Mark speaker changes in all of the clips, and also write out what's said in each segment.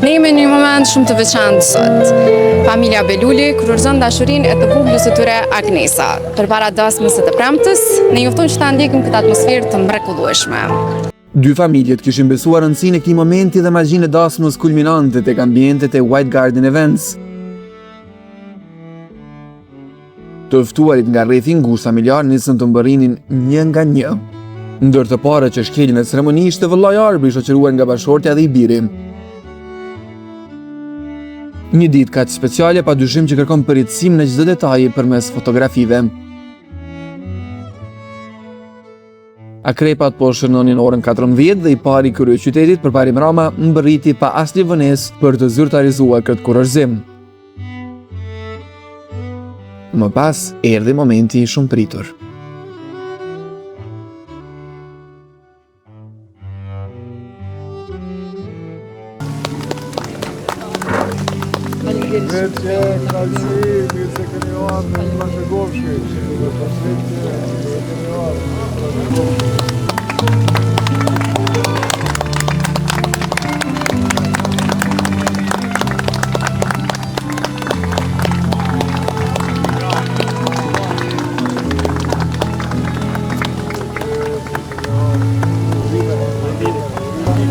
Speaker 1: Ne jemi në një moment shumë të veçantë sot. Familja Beluli kurorëzon dashurinë e të vogël së tyre Agnesa. Përpara dasmës së të premtës, ne jufton që ta ndjekim këtë atmosferë të mrekullueshme.
Speaker 2: Dy familjet kishin besuar rëndësinë e këtij momenti dhe magjinë e dasmës kulminante tek ambientet e White Garden Events. Të ftuarit nga rrethi i ngushtë familjar nisën të mbërrinin një nga një. Ndër të parët që shkelin e ceremonisë ishte vëllai Arbi, shoqëruar nga bashortja dhe i biri. Një ditë kaq speciale padyshim që kërkon përritësim në çdo detaj përmes fotografive. Akrepat po shënonin orën 14 dhe i pari kryeqytetit përparim Rama mbërriti pa asnjë vonesë për të zyrtarizuar këtë kurorëzim. Më pas erdhi momenti i shumë pritur.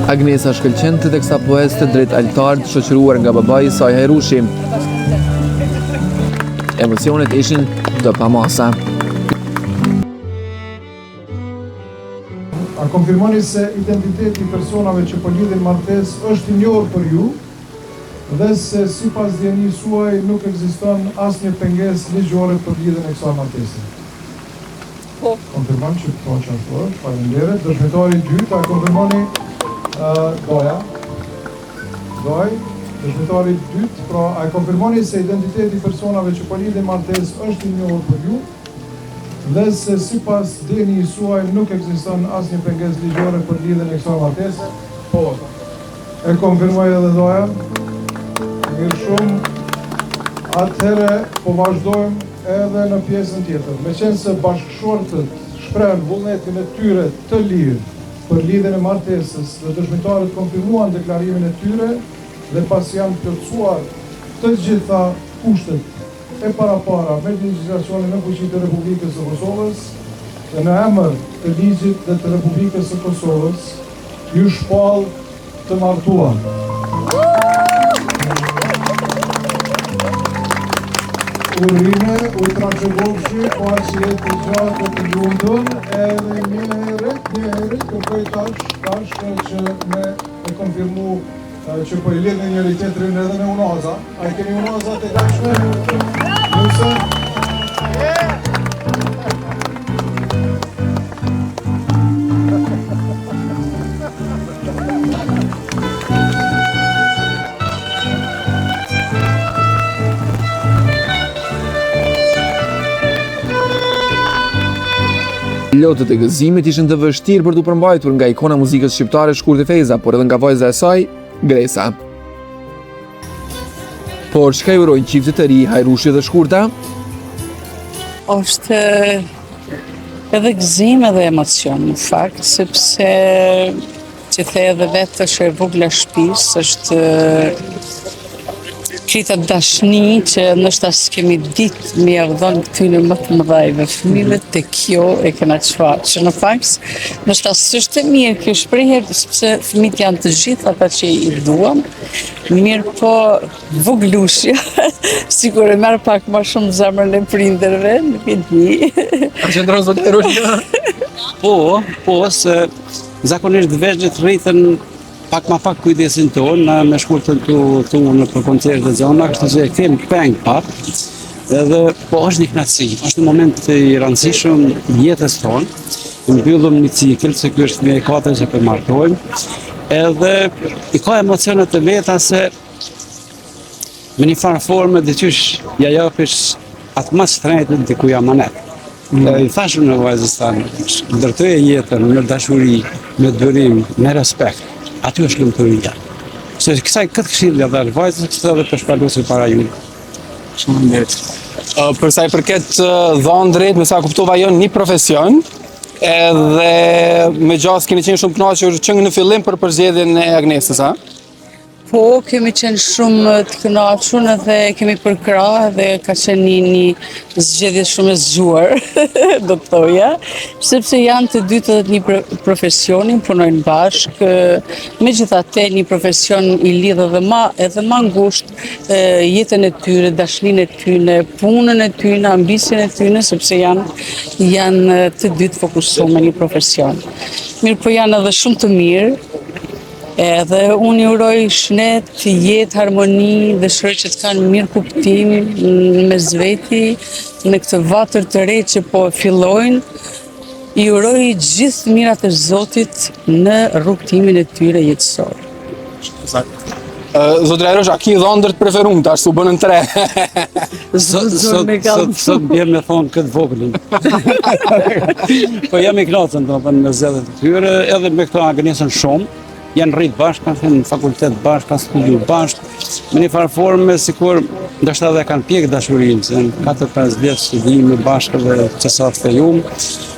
Speaker 2: Agnesa shkëlqente teksa po ecte drejt altarit shoqëruar nga babai i saj Hajrushi. Emocionet ishin të pamasa.
Speaker 3: A konfirmoni se identiteti i personave që po lidhin martesë është i njohur për ju dhe se sipas dijenisë suaj nuk ekziston asnjë pengesë ligjore për lidhjen e kësaj martese. Po. Konfirmon që po ashtu është. Faleminderit. Dëshmitari i dytë, a konfirmoni Doja. Dëshmitari i dytë, pra a konfirmoni se identiteti i personave që po lidhin martesë është i njohur për ju dhe se sipas dijenisë suaj nuk ekziston asnjë pengesë ligjore për lidhjen e kësaj martese? Po. E konfirmoj edhe Doja. Mirë shumë. Atëherë po vazhdojmë edhe në pjesën tjetër. Meqense bashkëshortët shprehen vullnetin e tyre të lirë për lidhjen e martesës dhe dëshmitarët konfirmuan deklarimin e tyre dhe pas janë plotësuar të gjitha kushtet e parapara me legjislacionin në fuqi të Republikës së Kosovës dhe në emër të ligjit dhe të Republikës së Kosovës ju shpall të martuar. Urime, ultraqëgovshi, po që jetë të gjatë të gjundën, edhe një herët, kërkoj tash që me e konfirmu që po i lidhë njëri tjetërin edhe me unaza. A i keni unaza të dashme? Nëse?
Speaker 2: Lotët e gëzimit ishin të vështirë për t'u përmbajtur nga ikona e muzikës shqiptare Shkurti Feza, por edhe nga vajza e saj, Gresa. Por çka i urojnë çiftit të ri, Hajrushi dhe Shkurta?
Speaker 4: Është edhe gëzim edhe emocion në fakt, sepse që the edhe vetë është e vogla shtëpisë, është kritet dashni që nështë s'kemi ditë mi ardhon këtyne më të mëdhajve fëmijëve të kjo e kena çfarë. Që në fakt, nështë s'është e mirë kjo shprehje, sepse fëmijët janë të gjithë ata që i duam, mirë po voglushja, sigur e merr pak më shumë zemrën e prindërve, nuk e di.
Speaker 2: A qëndron zot Hajrushi?
Speaker 5: Po, se zakonisht veçjet rritën pak ma pak kujdesin tonë, me Shkurtën të unë për koncerte zona, kështu që e kemi peng pak, edhe po është një knatësi, është një moment i rëndësishëm jetës tonë, mbyllëm një cikël, se kjo është me 4 që përmartojmë, edhe i ka emocionet të veta se me një farë forme dhe qysh ja japish atë më shtrenjtë dhe ku jam anet. I thashëm në vajzës tanë, ndërtoje jetën me dashuri, me durim, me respekt. Aty është lumturia. Se këtë këshillë dhe vajzës këtë edhe për shpalluesi para ju.
Speaker 6: Shumë mirë. Për sa i përket dhënë drejt, me sa kuptova janë një profesion, edhe me gjas keni qenë shumë kënaqur që në fillim për përzgjedhjen e Agnesës, a?
Speaker 4: Po, kemi qenë shumë të kënaqur dhe kemi përkrahur dhe ka qenë një zgjedhje shumë e zgjuar, do të thoja, sepse janë të dy të një profesionin, punojnë bashkë, megjithatë një profesion i lidhë edhe ma ngushtë jetën e tyre, dashninë e tyre, punën e tyre, ambicien e tyre, sepse janë të dy të fokusuar me një profesion. Mirë, po janë edhe shumë të mirë. Edhe unë i uroj shnet, jetë, harmoni, dëshiroj që të kanë mirë kuptim me zveti në këtë vatër të re që po fillojnë. I uroj gjithë mirat e Zotit në rrugtimin e tyre jetësor.
Speaker 6: Zotëria Erosh, a ki dhëndër të preferuar, tash u bënën 3.
Speaker 5: Sot bjem me thonë këtë voglin. Po jam i knacën me zgjedhjet e tyre, edhe me këto Agnesën shumë. Janë rritë bashkë, kanë thënë në fakultet bashkë, kanë studiu bashkë, me një farë forme, sikur ndoshta edhe kanë pjekë dashurinë, se në 4-5 vjetë studime bashkë dhe që sa të fejum,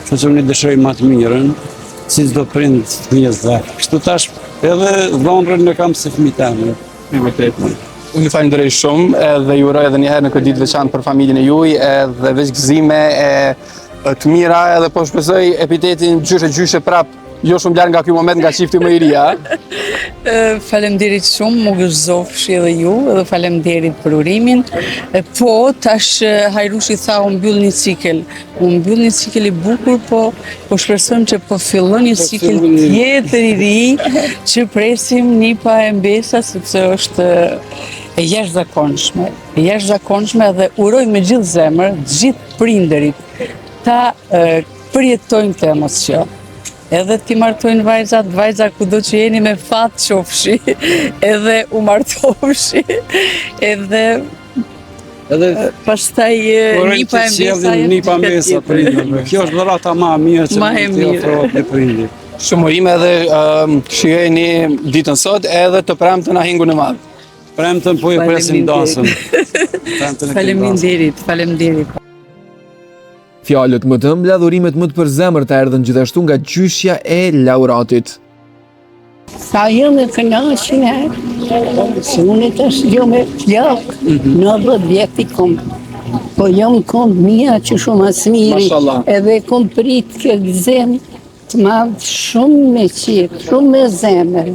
Speaker 5: që unë i dëshiroj më të mirën, si çdo prind fëmijës dhe. Kështu tash edhe dhënrën në kam si fëmijë tanë.
Speaker 6: Unë ju falenderoj shumë edhe ju uroj edhe një herë në këtë ditë veçantë për familjen e juaj, edhe veç gëzime të mira, edhe po shpresoj epitetin gjyshe prap. Jo shumë larg nga ky moment nga çifti më i ri, a?
Speaker 4: Faleminderit shumë, më gëzofshi edhe ju, edhe faleminderit për urimin. Po, tash Hajrushi tha u mbyll një cikël. U mbyll një cikël i bukur, po shpresojmë që po fillon një cikël tjetër i ri, që presim një pa e mbesa, sepse është e jashtëzakonshme. E jashtëzakonshme dhe uroj me gjithë zemër, gjithë prindërit, ta përjetojnë këtë emocion. Edhe ti martojnë vajza kudo që jeni me fat qofshi, edhe u martofshi, edhe pastaj
Speaker 5: një pa mbesa prindërve. Kjo është dhurata më e mirë që mund t'i ofrohet një prindi.
Speaker 6: Shumërime edhe shijojeni ditën sot edhe të premtën ahingun e madh.
Speaker 5: Premtën po i presim dasëm.
Speaker 4: Faleminderit.
Speaker 2: Fjalët më të ëmbla, dhurimet më të përzemërta erdhën gjithashtu nga gjyshja e laureatit.
Speaker 7: Sa jam e kënaqur, se unë tash jam e plak, 90 vjet i kom. Po jam kom mia që shumë as miri, edhe kom prit këtë gëzim të madh shumë me qejf, shumë me zemër.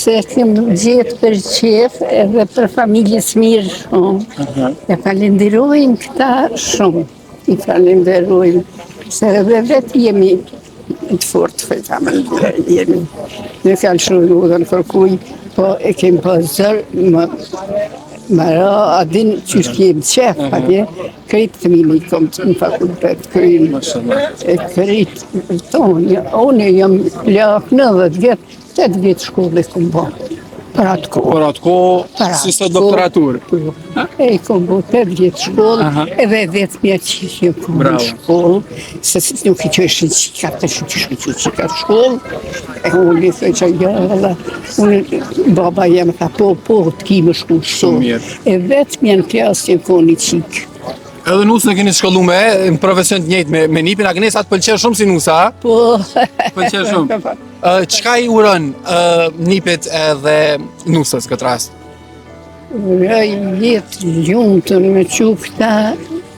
Speaker 7: Se kem gjetë për qejf edhe për familjes mirë shumë. E falenderojmë këta shumë. I falenderojmë, se edhe vetë jemi të fortë për familje, jemi. Në kanë shumë u dhe në kërkuj, po e kemë po zërë, më ra, adin që kemë qef, adje, kretë të mini kom të në fakultet, kretë tonë, unë jam plak 90 vjetë, 8 vjetë shkollë e kom bo. Për atë kohë,
Speaker 6: si sot doktoraturë.
Speaker 7: E kom bo 8 vjetë shkollë, edhe vetë mja që kom në shkollë, se nuk i që është në qikat shkollë, e unë i thë që unë baba jem tha po, të ki më shku shumë, e vetë mja në klasë që kom një qikë.
Speaker 6: Edhe nusën e keni shkollu në profesion të njëjtë me nipin, Agnesa të pëlqen shumë si nusa, a?
Speaker 7: Po.
Speaker 6: Pëlqen shumë. Çka i urën nipit edhe nusës këtë rast?
Speaker 7: Uroj jetë ljumëtën me qufta,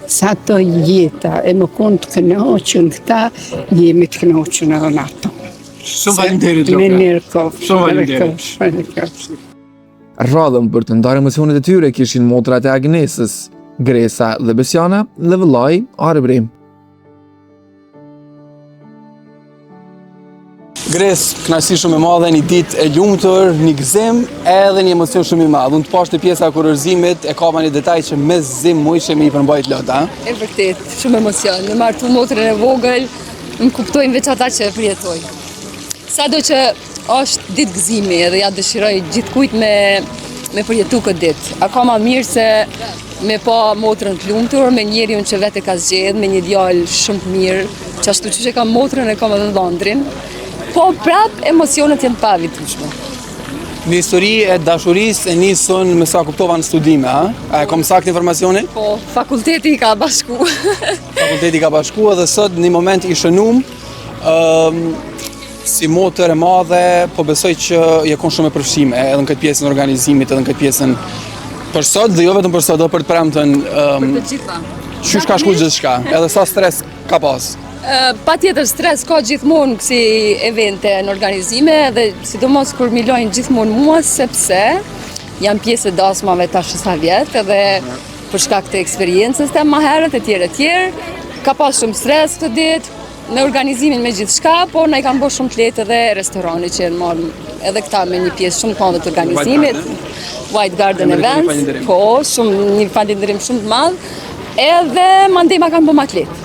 Speaker 7: sa të jeta, e më konë të kënaqën këta, jemi të kënaqën edhe në ato.
Speaker 6: Shumë faleminderit,
Speaker 7: Me nërkof.
Speaker 6: Shumë faleminderit.
Speaker 2: Radhën për të ndarë emocionet e tyre kishin motrat e Agnesës, Gresa dhe Besiana dhe vëllai Arbri.
Speaker 6: Gres, kënaqësi shumë e madhe, një ditë e lumtur, një gëzim edhe një emocion shumë i madh. Unë të pashtë pjesa kurorëzimit e kama një detaj që me zim mu ishe me i përmbajt lot, a?
Speaker 1: E vërtet, shumë emocion. Me martu motrën e vogël, më kuptojnë veç ata që e përjetoj. Sado që është ditë gëzimi edhe ja dëshiroj gjithkujt me përjetu këtë ditë. A ka ma mirë se me pa motrën të lumtur, me njeriun që vetë ka zgjedh, me një djalë shumë të mirë, që ashtu që kam motrën e kam edhe dhëndrin. Po prap emocionet janë pa havitueshme.
Speaker 6: Një histori e dashurisë e nisën me sa kuptova në studime, a? A e kom sakt informacioni?
Speaker 1: Po, fakulteti ka bashku.
Speaker 6: Fakulteti ka bashku edhe sot një moment i shënum, si motër e madhe, po besoj që je kon shumë e përfshime, edhe në këtë pjesën e organizimit, edhe në këtë pjesën për sot dhe jo vetëm për sot, edhe për të premten.
Speaker 1: Për të gjitha.
Speaker 6: Qysh ka shku gjithçka, edhe sa stres ka pas?
Speaker 1: Pa tjetër stres ka gjithmonë kësi evente në organizime dhe sidomos kur milojnë gjithmonë mua sepse jam pjesë e dasmave tash sa vjet edhe për shkak të eksperiencës të më herët e tjerë. Ka pas shumë stres këtë ditë në organizimin me gjithçka, po na i kanë bërë shumë të lehtë edhe restorani që marrë edhe këta me një pjesë shumë të madhe të organizimit. White Garden Events, po, një falënderim shumë të madh, edhe mandej ma kanë bërë më të lehtë.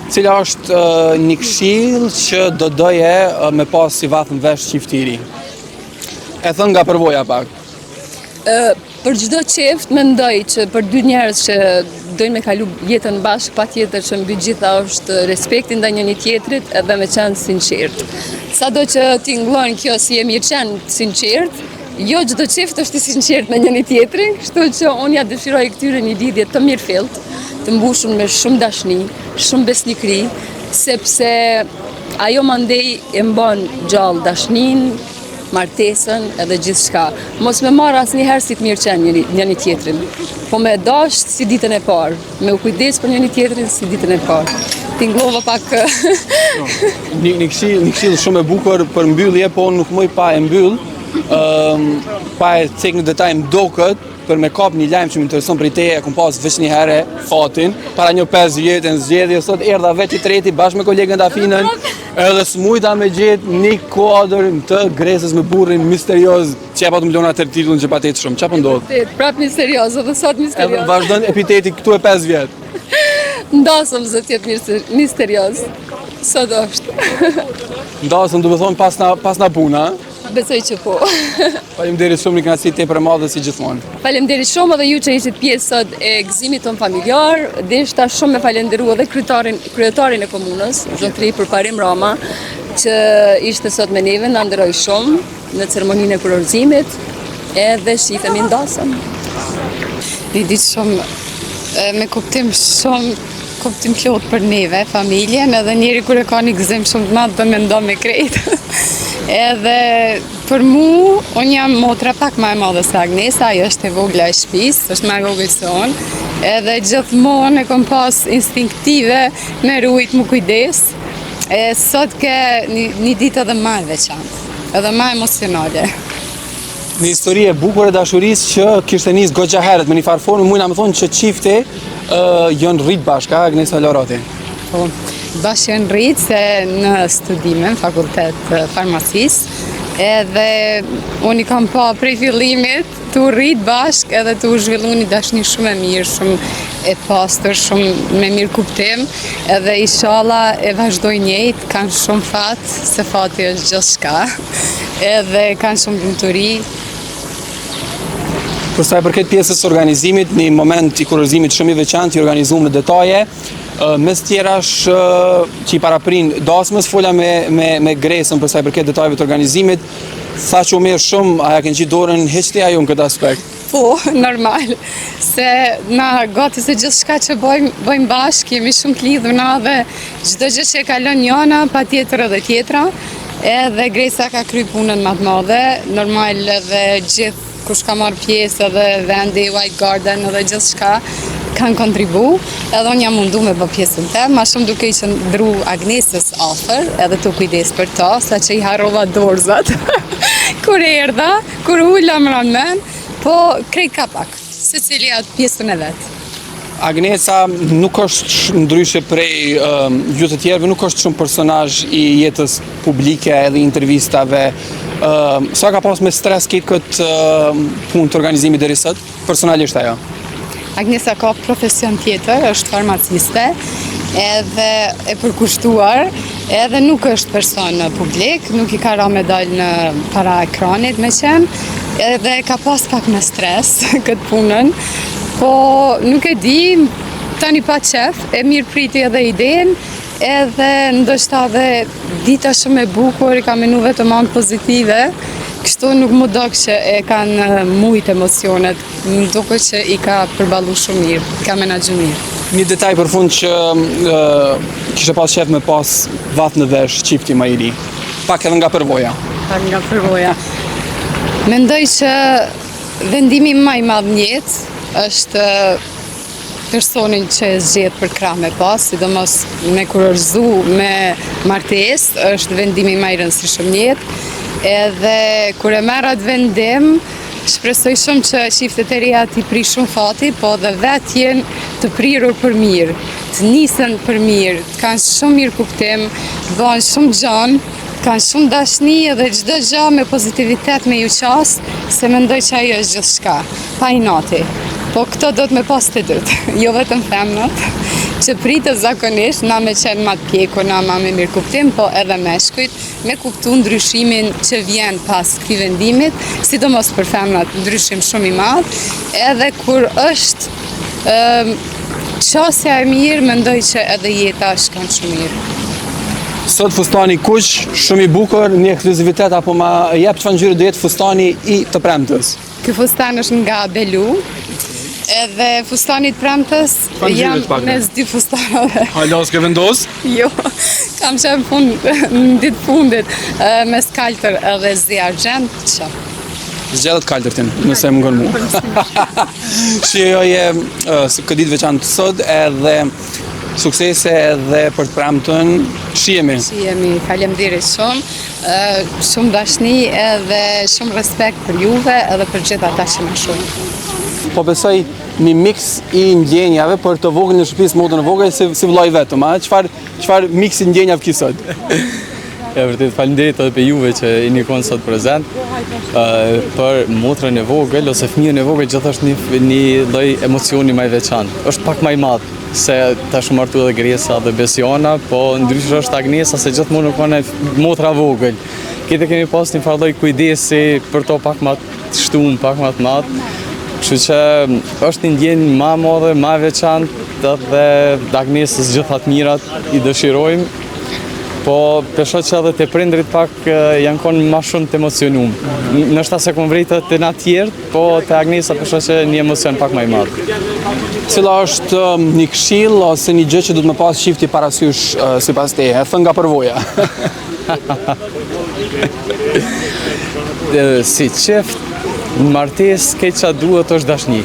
Speaker 6: Cila është një këshill që do doje me pas si vathën vesh qiftiri? E thënë nga përvoja pak.
Speaker 1: Për çdo qift mendoj që për dy njerëz që dojnë me kalu jetën bashkë, patjetër që mbi gjitha është respekti ndaj njëri tjetrit edhe me qenë sinqert. Sado që ti ngllon kjo si je mirëqen sinqert, jo çdo qift është i sinqert me njëri tjetrin, kështu që unë ja dëshiroj këtyre një lidhje të mirëfillt, të mbushur me shumë dashni, shumë besnikëri, sepse ajo mandej e mban gjallë dashnin, martesën edhe gjithçka. Mos me marr asnjëherë si të mirëqen njëri tjetrin, po me dash si ditën e parë, me u kujdes për njëri tjetrin si ditën e parë. Tingllova pak
Speaker 6: Një këshill shumë e bukur për mbyllje, po nuk mëj pa e mbyll, pa e cek në detaj mdoket për me kap një lajm që më intereson për teje, e kom pas veç një herë fatin, para një 5 vjetë në zgjedhje, sot erdha veç i treti bashkë me kolegën Dafinën, edhe s'mujta me gjetë një kuadër të Gresës me burrin misterioz, që e pa të mlona të titullin që pa tetë shumë, qa për ndodhë?
Speaker 1: Prap misterioz, edhe sot misterioz.
Speaker 6: Edhe vazhdon epiteti këtu e 5 vjetë.
Speaker 1: Ndasëm zë tjetë misterioz, sot është.
Speaker 6: Ndasëm, du me thonë pas na puna.
Speaker 1: Besoj që po.
Speaker 6: Faleminderit shumë, një kënaqësi tepër e madhe si gjithmonë.
Speaker 1: Faleminderit shumë edhe ju që ishit pjesë sot e gëzimit ton familjar. Deshta shumë me falenderu edhe kryetarin e komunës, Zotri Përparim Rama, që ishte sot me neve, na nderoi shumë në ceremoninë e kurorëzimit, edhe shitemi ndasëm.
Speaker 4: Një ditë shumë me kuptim plot për neve, familjen, edhe njeri kur e ka një gëzim shumë të madh do mendon me krejt. Edhe për mu, unë jam motra pak ma e madhe se Agnesa, ajo është e vogla e shtëpisë, është më e vogël se unë, edhe gjithmonë e kom pas instinktive me rujt më kujdes. Sot ke një ditë edhe më e veçantë, edhe më emocionale.
Speaker 6: Një histori e bukur e dashurisë që kishte nisë goxha herët me një farë formë, mujna me thonë që çifti janë rrit bashkë, Agnesa Lorati.
Speaker 4: Po, bashkë janë rritë se në studime, në fakultet farmacisë, edhe unë i kam pa prej fillimit të rritë bashkë edhe të u zhvillu një dashni shumë e mirë, shumë e pastër, shumë me mirë kuptim, edhe inshallah e vazhdoj njëjtë, kanë shumë fatë, se fati është gjithçka, edhe kanë shumë lumturi.
Speaker 6: Për sa i përket pjesës organizimit, një moment i kurorëzimit shumë i veçantë i organizuar në detaje, mes tjerash që i paraprin dasmës, fola me Gresën për sa i përket detajeve të organizimit, tha që u merr shumë, aja kënë qitë dorën heqti ajo në këtë aspekt?
Speaker 4: Po, normal, se na gati se gjithë shka që bojmë bashkë, jemi shumë të lidhuna dhe çdo gjë që e kalon njëna, pa tjetër edhe tjetra, edhe Gresa ka kry punën më të madhe, normal edhe gjithë kush ka marrë pjesë edhe vendi, White Garden edhe gjithë shka, kanë kontribu, edhe unë jam mundu me bë pjesën te, ma shumë duke i qëndru Agnesës afër, edhe të kujdes për ta, sa që i harrova dorzat, kur erdha, kur ulla më ramen, po krejt ka pak, se cili atë pjesën e vetë.
Speaker 6: Agnesa nuk është ndryshe prej ju të tjerëve, nuk është shumë personazh i jetës publike edhe intervistave. Sa ka pas me stres këtë punë të organizimit deri sot, personalisht ajo?
Speaker 4: Agnesa ka profesion tjetër, është farmaciste, edhe e përkushtuar, edhe nuk është person publik, nuk i ka ra me dalë në para ekranit me qenë, edhe ka pas pak me stres këtë punën, po nuk e di, tani pa qef, e mirë priti edhe idenë, edhe ndoshta edhe dita shumë e bukur, i ka menu vetëm anë pozitive, kështu nuk më dok që e kanë mujt emocionet, më duket që i ka përballu shumë mirë, ka menaxhu mirë.
Speaker 6: Një detaj për fund që kishe pas qef me pas vath në vesh qifti ma i ri. Pak edhe nga përvoja.
Speaker 4: Pak nga përvoja. Mendoj që vendimi më i madh në jetë është personin që e zgjedh për krah me pas, sidomos me kurorzu me martesë, është vendimi më i rëndësishëm në jetë. Edhe kur e merr atë vendim, shpresoj shumë që çiftet e reja t'i prish shumë fati, po dhe vetë jenë të prirur për mirë, të nisen për mirë, të kanë shumë mirë kuptim, të bëhen shumë gjanë, kanë shumë dashni edhe çdo gjë me pozitivitet me ju qas, se mendoj që ajo është gjithçka, pa inati. Po këto do të me pas të dytë, jo vetëm femnat, që pritet zakonisht, na me qenë ma të pjekuna, ma me mirë kuptim, po edhe meshkujt, me kuptu ndryshimin që vjen pas këtij vendimit, sidomos për femnat ndryshim shumë i madh, edhe kur është qasja e mirë, mendoj që edhe jeta shkon shumë mirë.
Speaker 6: Sot fustani kuq, shumë i bukur, një ekskluzivitet apo ma jep çfarë ngjyre do jetë fustani i të premtës?
Speaker 4: Ky fustan është nga Belu, edhe fustani të premtës jam mes dy fustanave.
Speaker 6: Hala s'ke vendos?
Speaker 4: Jo, kam qenë në ditë fundit me skaltër edhe zi argjend, që.
Speaker 6: Zgjedhët kaltërtin, nëse më ngërmu. Shijoje këtë ditë veçantë sot edhe suksese edhe për të premtën, shihemi.
Speaker 4: Shihemi, faleminderit shumë, shumë dashni edhe shumë respekt për juve edhe për gjithë ata që më shohin.
Speaker 6: Po besoj një mix i ndjenjave për të vogël në shtëpisë modën e vogël si vllai vetëm, a? Çfarë mix i ndjenjave ki sot?
Speaker 8: E vërtet, faleminderit edhe për juve që jeni kënë sot prezent. Për motrën e vogël ose fëmijën e vogël gjithashtu një lloj emocioni më i veçantë. Është pak më i madh se tash martu edhe Gresa dhe Besiona, po ndryshe është Agnesa se gjithmonë nuk kanë motra vogël. Këtë kemi pas një farë lloj kujdesi për to pak më të shtumë, pak më të madh. Kështu që është një ndjenjë më e madhe, më e veçantë dhe Agnesës gjitha të mirat i dëshirojmë. Po pesho që edhe të prindrit pak janë konë ma shumë të emocionum. Nështë se kom vrejtë të na tjertë, po të Agnesa pesho që një emocion pak ma i madhë.
Speaker 6: Cila është një këshill ose një gjë që du të më pas qifti parasysh sipas teje, thënë nga përvoja?
Speaker 8: Si qeft, në martes këtë që duhet është dashni.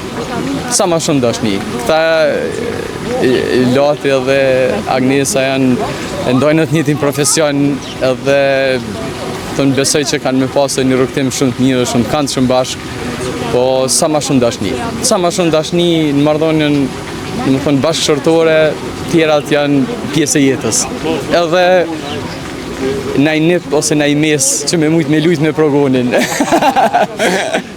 Speaker 8: Sa ma shumë dashni. Këta Lati edhe Agnesa ndojnë të njëjtin profesion edhe të në besoj që kanë me pasë një rrugtim shumë të mirë, shumë të kanë shumë bashkë, po sa ma shumë dashni. Sa ma shumë dashni në marrëdhënien, në thënë bashkëshortore, tjerat janë pjesë e jetës. Edhe na i nip ose na i mes që me mujtë me lujtë me progonin.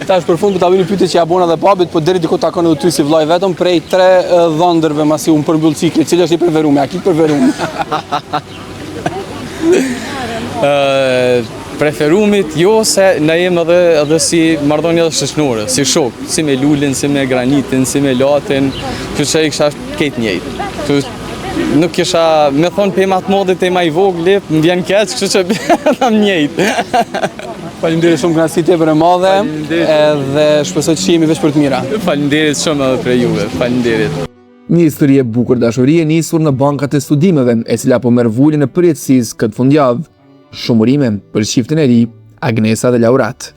Speaker 6: Tash për fund për ta bëj një pyetje që ja bona dhe babit, po deri diku takon edhe ty si vllai vetëm prej 3 dhëndërve masi unë përmbyll cikli, cili është i preferuar, a ki preferuar?
Speaker 8: Preferumit jo se na jem edhe si marrëdhënie edhe shoqërore, si shok, si me Lulin, si me Granitin, si me Latin, kështu që i kisha këtë njëjtë. Nuk kisha me thonë pe ma të modit e ma i vogli, më vjen keq, kështu që tham njëjtë.
Speaker 6: Faleminderit shumë, kënaqësi tepër e madhe, edhe shpresoj të shihemi veç për të mira.
Speaker 8: Faleminderit shumë edhe për juve, faleminderit.
Speaker 2: Një histori e bukur dashurie nisur në bankat e studimeve, e cila po merr vuljen e përjetësisë këtë fundjavë. Shumë urime për çiftin e ri, Agnesa dhe Laurat.